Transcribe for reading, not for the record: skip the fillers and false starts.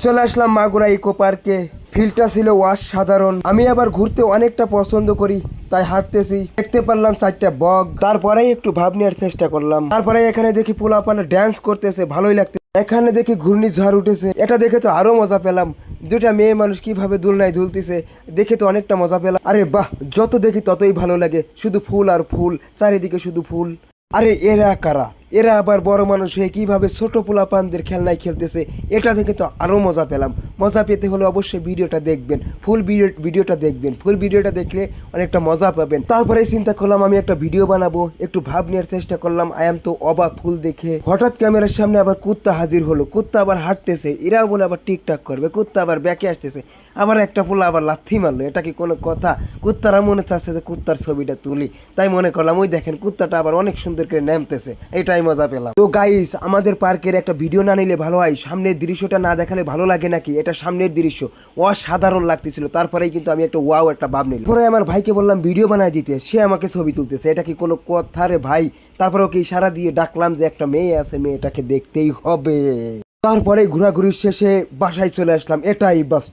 চলে আসলাম মাগুরা ইকো পার্কে। ফিল্ডটা ছিল অসাধারণ। আমি আবার ঘুরতে অনেকটা পছন্দ করি, তাই হাঁটতেছি, দেখতে পারলাম 4টা বগ। তারপরেই একটু ভাব নেওয়ার চেষ্টা করলাম। তারপরে এখানে দেখি পোলাপানা ড্যান্স করতেছে, ভালোই লাগছে। এখানে দেখি ঘূর্ণিঝড় উঠেছে, এটা দেখে তো আরো মজা পেলাম। দুইটা মেয়ে মানুষ কিভাবে দুলনায় দুলতেছে দেখে তো অনেকটা মজা পেলাম। আরে বাহ, যত দেখি ততই ভালো লাগে, শুধু ফুল আর ফুল, চারিদিকে শুধু ফুল। আরে এরা কারা? এরা আবার বড় মানুষ হয়ে কিভাবে ছোট পোলাপানদের খেলনায় খেলতেছে, এটা থেকে তো আরো মজা পেলাম। মজা পেতে হলে অবশ্যই ভিডিওটা দেখবেন, ভিডিওটা দেখবেন। ফুল ভিডিওটা দেখলে অনেকটা মজা পাবেন। তারপরে চিন্তা করলাম আমি একটা ভিডিও বানাবো, একটু ভাব নেওয়ার চেষ্টা করলাম। আয়াম তো অবাক ফুল দেখে। হঠাৎ ক্যামেরার সামনে আবার কুত্তা হাজির হলো। কুত্তা আবার হাঁটতেছে, এরাও বলে আবার টিকটাক করবে। কুত্তা আবার ব্যাকে আসতেছে, আমার একটা পোলা আবার লাথি মারলো। এটা কি কোনো কথা? কুত্তারা মনে চাচ্ছে যে কুত্তার ছবিটা তুলি, তাই মনে করলাম ওই দেখেন কুত্তাটা আবার অনেক সুন্দর করে নামতেছে, এটাই মজা পেলাম। তো গাইস, আমাদের পার্কের একটা ভিডিও না নিলে ভালো হয়, সামনের দৃশ্যটা না দেখালে ভালো লাগে নাকি? এটা সামনের দৃশ্য অসাধারণ লাগতেছিল। তারপরেই কিন্তু আমি একটা ওয়াও একটা ভাব নিলাম। পরে আমার ভাইকে বললাম ভিডিও বানায় দিতে, সে আমাকে ছবি তুলতেছে। এটা কি কোনো কথা রে ভাই? তারপরে ওকে ইশারা দিয়ে ডাকলাম যে একটা মেয়ে আছে, মেয়েটাকে দেখতেই হবে। তারপরে ঘোরাঘুরির শেষে বাসায় চলে আসলাম, এটাই বাস্তব।